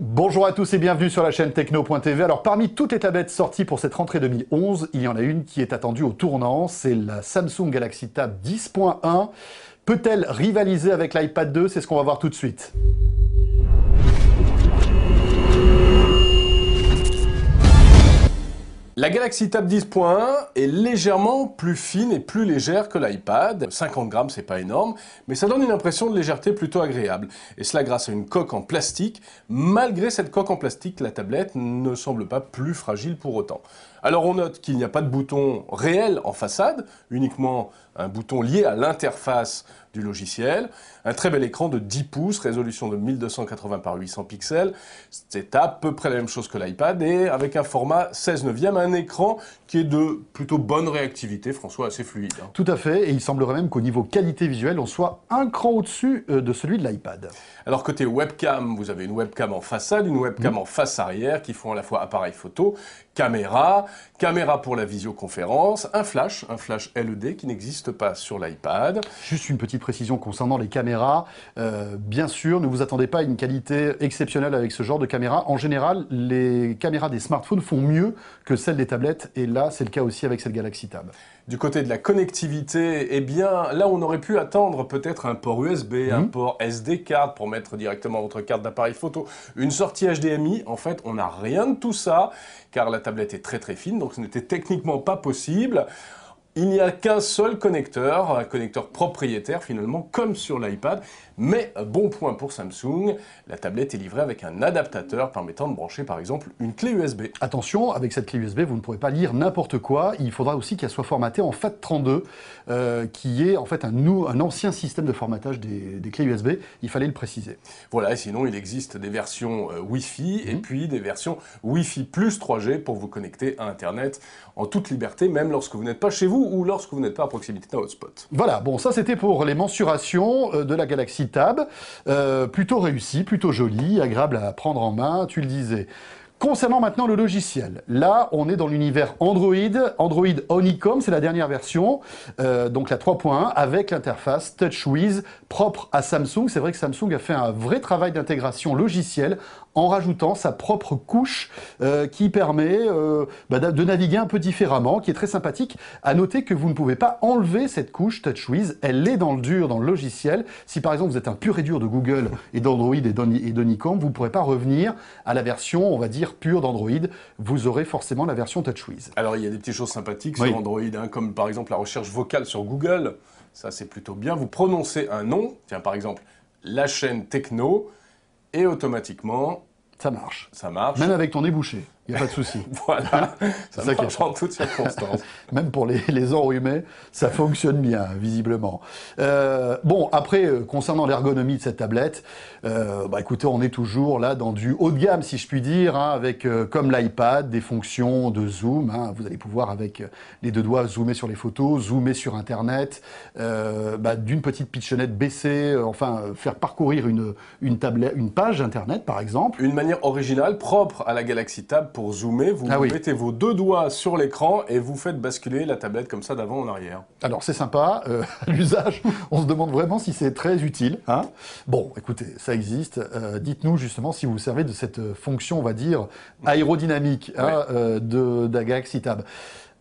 Bonjour à tous et bienvenue sur la chaîne Techno.tv. Alors parmi toutes les tablettes sorties pour cette rentrée 2011, il y en a une qui est attendue au tournant, c'est la Samsung Galaxy Tab 10.1. Peut-elle rivaliser avec l'iPad 2? C'est ce qu'on va voir tout de suite. La Galaxy Tab 10.1 est légèrement plus fine et plus légère que l'iPad. 50 grammes, c'est pas énorme, mais ça donne une impression de légèreté plutôt agréable. Et cela grâce à une coque en plastique. Malgré cette coque en plastique, la tablette ne semble pas plus fragile pour autant. Alors on note qu'il n'y a pas de bouton réel en façade, uniquement un bouton lié à l'interface du logiciel. Un très bel écran de 10 pouces, résolution de 1280 par 800 pixels. C'est à peu près la même chose que l'iPad et avec un format 16 neuvième, un écran qui est de plutôt bonne réactivité, François, assez fluide. Tout à fait, et il semblerait même qu'au niveau qualité visuelle, on soit un cran au-dessus de celui de l'iPad. Alors côté webcam, vous avez une webcam en façade, une webcam en face arrière qui font à la fois appareil photo, caméra pour la visioconférence, un flash LED qui n'existe pas sur l'iPad. Juste une petite précision concernant les caméras. Bien sûr, ne vous attendez pas à une qualité exceptionnelle avec ce genre de caméra. En général, les caméras des smartphones font mieux que celles des tablettes, et là, c'est le cas aussi avec cette Galaxy Tab. Du côté de la connectivité, eh bien, là, on aurait pu attendre peut-être un port USB, un port SD card pour mettre directement votre carte d'appareil photo, une sortie HDMI. En fait, on n'a rien de tout ça, car la tablette est très très fine, donc ce n'était techniquement pas possible. Il n'y a qu'un seul connecteur, un connecteur propriétaire finalement, comme sur l'iPad. Mais bon point pour Samsung, la tablette est livrée avec un adaptateur permettant de brancher par exemple une clé USB. Attention, avec cette clé USB, vous ne pourrez pas lire n'importe quoi. Il faudra aussi qu'elle soit formatée en FAT32, qui est en fait un ancien système de formatage des clés USB. Il fallait le préciser. Voilà, et sinon il existe des versions Wi-Fi et puis des versions Wi-Fi plus 3G pour vous connecter à Internet en toute liberté, même lorsque vous n'êtes pas chez vous ou lorsque vous n'êtes pas à proximité d'un hotspot. Voilà, bon, ça c'était pour les mensurations de la Galaxy Tab. Plutôt réussi, plutôt joli, agréable à prendre en main, tu le disais. Concernant maintenant le logiciel, là on est dans l'univers Android, Android Honeycomb, c'est la dernière version, donc la 3.1 avec l'interface TouchWiz propre à Samsung. C'est vrai que Samsung a fait un vrai travail d'intégration logicielle en rajoutant sa propre couche qui permet de naviguer un peu différemment, qui est très sympathique. À noter que vous ne pouvez pas enlever cette couche TouchWiz, elle est dans le dur, dans le logiciel. Si par exemple vous êtes un pur et dur de Google et d'Android et d'Honeycomb, vous ne pourrez pas revenir à la version, on va dire, pure d'Android. Vous aurez forcément la version TouchWiz. Alors il y a des petites choses sympathiques sur Android, comme par exemple la recherche vocale sur Google. Ça c'est plutôt bien. Vous prononcez un nom, tiens par exemple la chaîne Techno, et automatiquement... Ça marche. Ça marche. Même avec ton nez bouché, il n'y a pas de souci. Voilà, ça marche en toutes circonstances. Même pour les enrhumés, ça fonctionne bien, visiblement. Bon, après, concernant l'ergonomie de cette tablette, écoutez, on est toujours là dans du haut de gamme, si je puis dire, hein, avec, comme l'iPad, des fonctions de zoom. Hein, vous allez pouvoir, avec les deux doigts, zoomer sur les photos, zoomer sur Internet, d'une petite pitchonnette baissée, faire parcourir une page Internet, par exemple. Une manière originale, propre à la Galaxy Tab pour zoomer. Vous mettez vos deux doigts sur l'écran et vous faites basculer la tablette comme ça d'avant en arrière. Alors c'est sympa, à l'usage, on se demande vraiment si c'est très utile. Hein. Bon, écoutez, ça existe. Dites-nous justement si vous vous servez de cette fonction, on va dire, aérodynamique de la Galaxy Tab.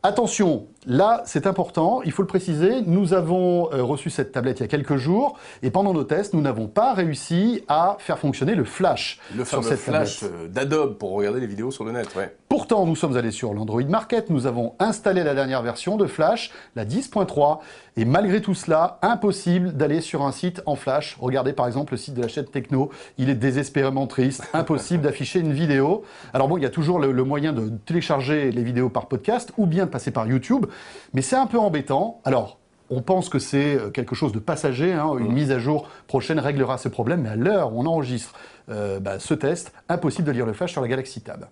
Attention, là, c'est important, il faut le préciser, nous avons reçu cette tablette il y a quelques jours, et pendant nos tests, nous n'avons pas réussi à faire fonctionner le flash. Le fameux flash d'Adobe pour regarder les vidéos sur le net, ouais. Pourtant, nous sommes allés sur l'Android Market, nous avons installé la dernière version de Flash, la 10.3, et malgré tout cela, impossible d'aller sur un site en Flash. Regardez par exemple le site de la chaîne Techno, il est désespérément triste, impossible d'afficher une vidéo. Alors bon, il y a toujours le moyen de télécharger les vidéos par podcast, ou bien de passer par YouTube, mais c'est un peu embêtant. Alors, on pense que c'est quelque chose de passager, hein, une mise à jour prochaine réglera ce problème, mais à l'heure où on enregistre ce test, impossible de lire le Flash sur la Galaxy Tab.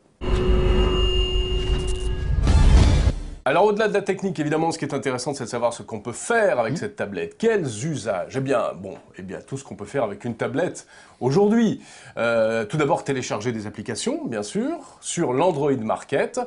Alors au-delà de la technique, évidemment, ce qui est intéressant, c'est de savoir ce qu'on peut faire avec cette tablette. Quels usages? Eh bien, tout ce qu'on peut faire avec une tablette aujourd'hui. Tout d'abord, télécharger des applications, bien sûr, sur l'Android Market.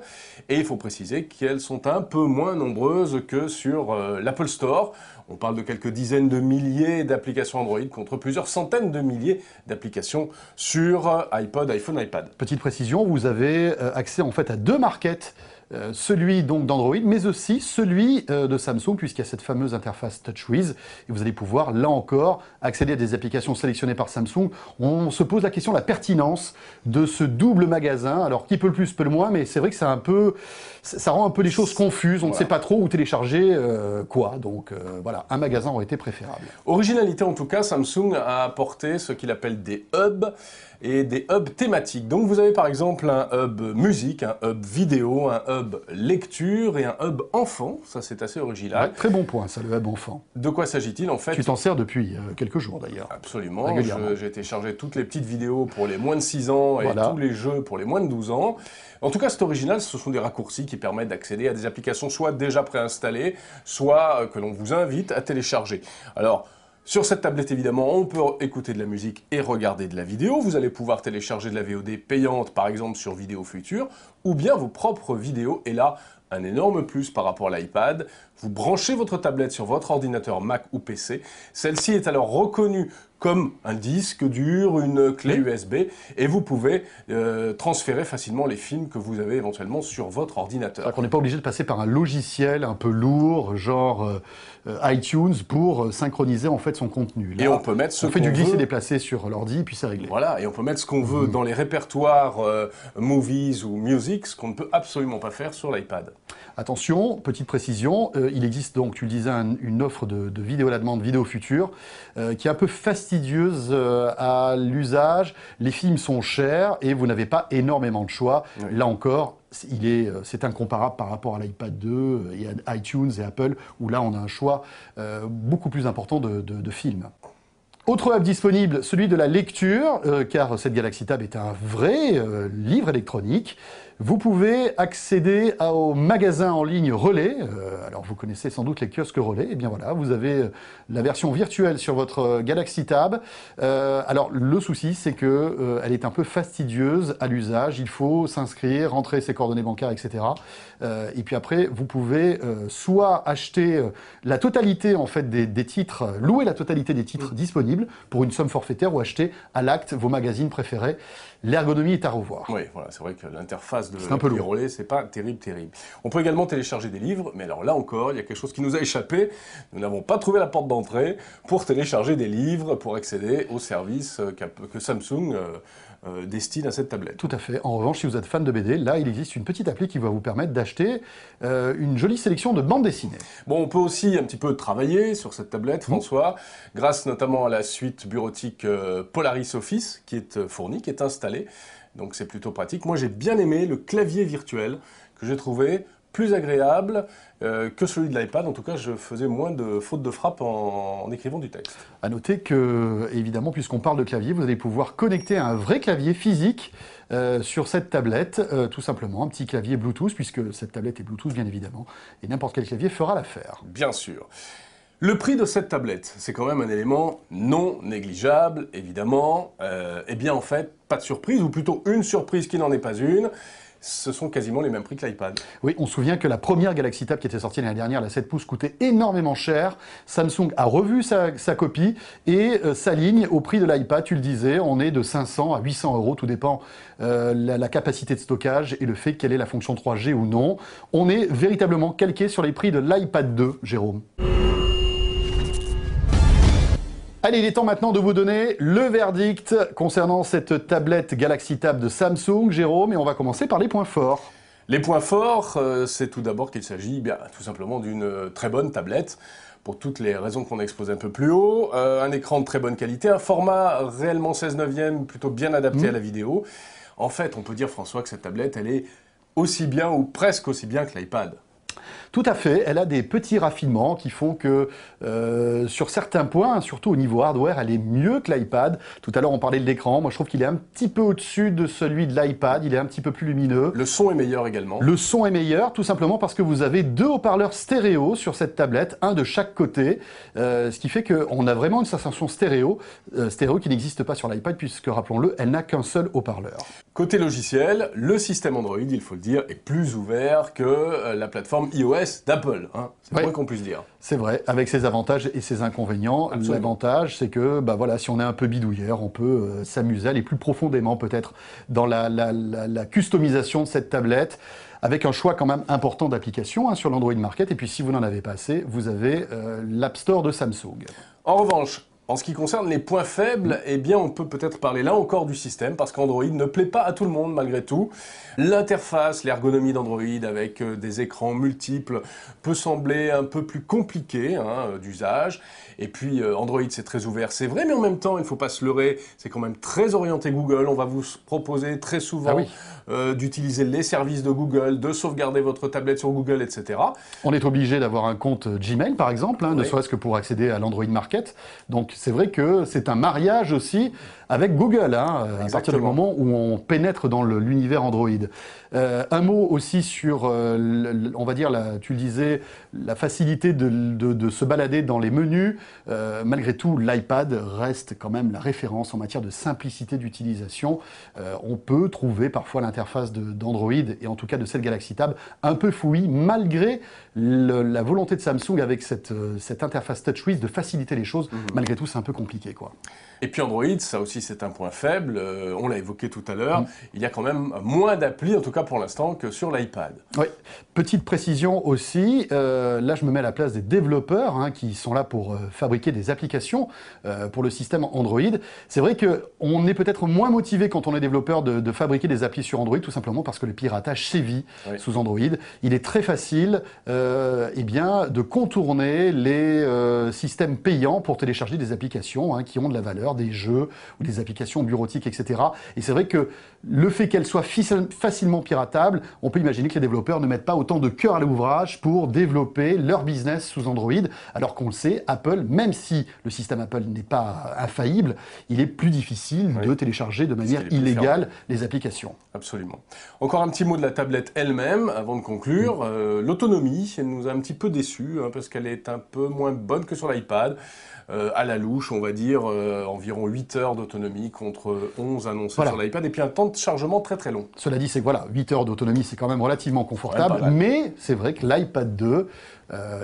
Et il faut préciser qu'elles sont un peu moins nombreuses que sur l'Apple Store. On parle de quelques dizaines de milliers d'applications Android contre plusieurs centaines de milliers d'applications sur iPod, iPhone, iPad. Petite précision, vous avez accès en fait à deux markets. Celui donc d'Android, mais aussi celui de Samsung, puisqu'il y a cette fameuse interface TouchWiz, et vous allez pouvoir, là encore, accéder à des applications sélectionnées par Samsung. On se pose la question de la pertinence de ce double magasin. Alors, qui peut le plus, peut le moins, mais c'est vrai que ça rend un peu les choses confuses. On ne sait pas trop où télécharger quoi. Donc, voilà, un magasin aurait été préférable. Originalité, en tout cas, Samsung a apporté ce qu'il appelle des hubs et des hubs thématiques. Donc vous avez par exemple un hub musique, un hub vidéo, un hub lecture et un hub enfant. Ça, c'est assez original. Ouais, très bon point, ça, le hub enfant. De quoi s'agit-il en fait? Tu t'en sers depuis quelques jours d'ailleurs. Absolument. J'ai téléchargé toutes les petites vidéos pour les moins de 6 ans et tous les jeux pour les moins de 12 ans. En tout cas, c'est original, ce sont des raccourcis qui permettent d'accéder à des applications soit déjà préinstallées, soit que l'on vous invite à télécharger. Alors, sur cette tablette, évidemment, on peut écouter de la musique et regarder de la vidéo. Vous allez pouvoir télécharger de la VOD payante, par exemple sur Vidéo Future, ou bien vos propres vidéos. Et là, un énorme plus par rapport à l'iPad. Vous branchez votre tablette sur votre ordinateur Mac ou PC. Celle-ci est alors reconnue comme un disque dur, une clé USB, et vous pouvez transférer facilement les films que vous avez éventuellement sur votre ordinateur. C'est-à-dire qu'on n'est pas obligé de passer par un logiciel un peu lourd, genre iTunes, pour synchroniser en fait son contenu. Là, et on peut mettre ce qu'on fait du glisser-déplacer sur l'ordi, puis c'est réglé. Voilà, et on peut mettre ce qu'on veut dans les répertoires Movies ou Music, ce qu'on ne peut absolument pas faire sur l'iPad. Attention, petite précision, il existe donc, tu le disais, une offre de vidéo à la demande, Vidéo Future, qui est un peu fastidieuse à l'usage. Les films sont chers et vous n'avez pas énormément de choix. Oui. Là encore, c'est incomparable par rapport à l'iPad 2 et à iTunes et Apple, où là on a un choix beaucoup plus important de films. Autre hub disponible, celui de la lecture, car cette Galaxy Tab est un vrai livre électronique. Vous pouvez accéder au magasin en ligne Relais. Alors, vous connaissez sans doute les kiosques Relais. Eh bien voilà, vous avez la version virtuelle sur votre Galaxy Tab. Alors, le souci, c'est que elle est un peu fastidieuse à l'usage. Il faut s'inscrire, rentrer ses coordonnées bancaires, etc. Et puis après, vous pouvez soit acheter la totalité en fait des titres, louer la totalité des titres disponibles pour une somme forfaitaire, ou acheter à l'acte vos magazines préférés. L'ergonomie est à revoir. Oui, voilà, c'est vrai que l'interface de l'appli Relais, c'est pas terrible. On peut également télécharger des livres, mais alors là encore, il y a quelque chose qui nous a échappé. Nous n'avons pas trouvé la porte d'entrée pour télécharger des livres, pour accéder aux services que Samsung destine à cette tablette. Tout à fait. En revanche, si vous êtes fan de BD, là, il existe une petite appli qui va vous permettre d'acheter une jolie sélection de bandes dessinées. Bon, on peut aussi un petit peu travailler sur cette tablette, François, grâce notamment à la suite bureautique Polaris Office qui est fournie, qui est installée. Donc c'est plutôt pratique. Moi j'ai bien aimé le clavier virtuel que j'ai trouvé plus agréable que celui de l'iPad. En tout cas, je faisais moins de fautes de frappe en écrivant du texte. À noter que, évidemment, puisqu'on parle de clavier, vous allez pouvoir connecter un vrai clavier physique sur cette tablette, tout simplement, un petit clavier Bluetooth, puisque cette tablette est Bluetooth, bien évidemment, et n'importe quel clavier fera l'affaire. Bien sûr. Le prix de cette tablette, c'est quand même un élément non négligeable, évidemment. Eh bien, en fait, pas de surprise, ou plutôt une surprise qui n'en est pas une. Ce sont quasiment les mêmes prix que l'iPad. Oui, on se souvient que la première Galaxy Tab qui était sortie l'année dernière, la 7 pouces, coûtait énormément cher. Samsung a revu sa copie et s'aligne au prix de l'iPad. Tu le disais, on est de 500 à 800 €, tout dépend la capacité de stockage et le fait qu'elle ait la fonction 3G ou non. On est véritablement calqué sur les prix de l'iPad 2, Jérôme. Allez, il est temps maintenant de vous donner le verdict concernant cette tablette Galaxy Tab de Samsung, Jérôme, et on va commencer par les points forts. Les points forts, c'est tout d'abord qu'il s'agit tout simplement d'une très bonne tablette, pour toutes les raisons qu'on a exposées un peu plus haut, un écran de très bonne qualité, un format réellement 16/9, plutôt bien adapté à la vidéo. En fait, on peut dire, François, que cette tablette, elle est aussi bien ou presque aussi bien que l'iPad. Tout à fait, elle a des petits raffinements qui font que sur certains points, surtout au niveau hardware, elle est mieux que l'iPad. Tout à l'heure on parlait de l'écran, moi je trouve qu'il est un petit peu au-dessus de celui de l'iPad, il est un petit peu plus lumineux. Le son est meilleur également. Le son est meilleur tout simplement parce que vous avez 2 haut-parleurs stéréo sur cette tablette, un de chaque côté, ce qui fait qu'on a vraiment une sensation stéréo qui n'existe pas sur l'iPad puisque, rappelons-le, elle n'a qu'un seul haut-parleur. Côté logiciel, le système Android, il faut le dire, est plus ouvert que la plateforme iOS d'Apple. Hein. C'est Ouais. vrai qu'on puisse dire. C'est vrai, avec ses avantages et ses inconvénients. L'avantage, c'est que bah voilà, si on est un peu bidouilleur, on peut s'amuser, aller plus profondément peut-être dans la customisation de cette tablette, avec un choix quand même important d'applications sur l'Android Market. Et puis si vous n'en avez pas assez, vous avez l'App Store de Samsung. En revanche, en ce qui concerne les points faibles, eh bien on peut peut-être parler là encore du système, parce qu'Android ne plaît pas à tout le monde malgré tout. L'interface, l'ergonomie d'Android avec des écrans multiples peut sembler un peu plus compliquée d'usage. Et puis Android c'est très ouvert, c'est vrai, mais en même temps, il ne faut pas se leurrer, c'est quand même très orienté Google. On va vous proposer très souvent d'utiliser les services de Google, de sauvegarder votre tablette sur Google, etc. On est obligé d'avoir un compte Gmail par exemple, ne serait-ce que pour accéder à l'Android Market. Donc c'est vrai que c'est un mariage aussi avec Google, à partir du moment où on pénètre dans l'univers Android. Un mot aussi sur, on va dire, tu le disais, la facilité de se balader dans les menus. Malgré tout, l'iPad reste quand même la référence en matière de simplicité d'utilisation. On peut trouver parfois l'interface d'Android, et en tout cas de cette Galaxy Tab, un peu fouillis, malgré la volonté de Samsung avec cette interface TouchWiz de faciliter les choses. Malgré tout, c'est un peu compliqué, quoi. Et puis Android, ça aussi c'est un point faible, on l'a évoqué tout à l'heure, il y a quand même moins d'applis, en tout cas pour l'instant, que sur l'iPad. Oui, petite précision aussi, là je me mets à la place des développeurs qui sont là pour fabriquer des applications pour le système Android. C'est vrai qu'on est peut-être moins motivé quand on est développeur de fabriquer des applis sur Android, tout simplement parce que le piratage sévit sous Android. Il est très facile de contourner les systèmes payants pour télécharger des applications qui ont de la valeur, des jeux ou des applications bureautiques, etc. Et c'est vrai que le fait qu'elles soient facilement piratables, on peut imaginer que les développeurs ne mettent pas autant de cœur à l'ouvrage pour développer leur business sous Android, alors qu'on le sait, Apple, même si le système Apple n'est pas infaillible, il est plus difficile de télécharger de manière illégale les applications. Absolument. Encore un petit mot de la tablette elle-même, avant de conclure. L'autonomie, elle nous a un petit peu déçus, parce qu'elle est un peu moins bonne que sur l'iPad. À la louche, on va dire environ 8 heures d'autonomie contre 11 annoncés sur l'iPad, et puis un temps de chargement très très long. Cela dit, c'est que 8 heures d'autonomie, c'est quand même relativement confortable, mais c'est vrai que l'iPad 2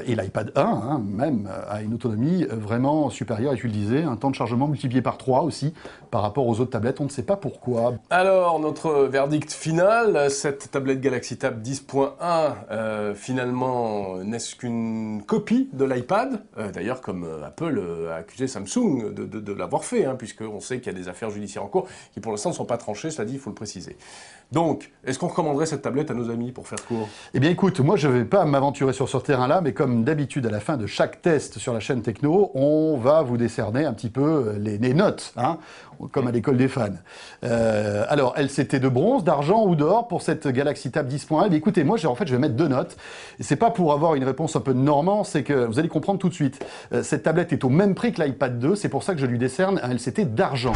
et l'iPad 1 même a une autonomie vraiment supérieure, et tu le disais, un temps de chargement multiplié par 3 aussi par rapport aux autres tablettes, on ne sait pas pourquoi. Alors, notre verdict final, cette tablette Galaxy Tab 10.1 finalement n'est-ce qu'une copie de l'iPad, d'ailleurs comme Apple a accusé Samsung de l'avoir fait, puisqu'on sait qu'il y a des affaires judiciaires en cours qui pour l'instant ne sont pas tranchées, cela dit, il faut le préciser. Donc, est-ce qu'on recommanderait cette tablette à nos amis pour faire court? Eh bien écoute, moi je ne vais pas m'aventurer sur ce terrain-là, mais comme d'habitude à la fin de chaque test sur la chaîne Techno, on va vous décerner un petit peu les notes, comme à l'école des fans. Alors, LCT de bronze, d'argent ou d'or pour cette Galaxy Tab 10.1. Eh écoutez, moi je vais mettre 2 notes. Et c'est pas pour avoir une réponse un peu de normand, c'est que vous allez comprendre tout de suite. Cette tablette est au même prix que l'iPad 2, c'est pour ça que je lui décerne un LCT d'argent.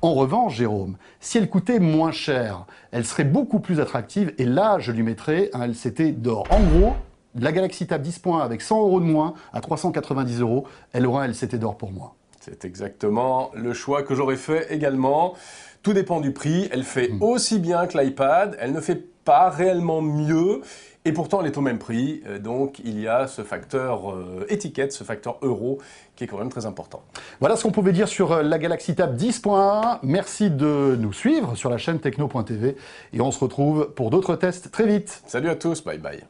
En revanche, Jérôme, si elle coûtait moins cher, elle serait beaucoup plus attractive, et là, je lui mettrais un LCT d'or. En gros, la Galaxy Tab 10.1 avec 100 € de moins, à 390 €, elle aura un LCT d'or pour moi. C'est exactement le choix que j'aurais fait également. Tout dépend du prix. Elle fait aussi bien que l'iPad. Elle ne fait pas réellement mieux. Et pourtant, elle est au même prix. Donc, il y a ce facteur étiquette, ce facteur euro, qui est quand même très important. Voilà ce qu'on pouvait dire sur la Galaxy Tab 10.1. Merci de nous suivre sur la chaîne techno.tv. Et on se retrouve pour d'autres tests très vite. Salut à tous. Bye bye.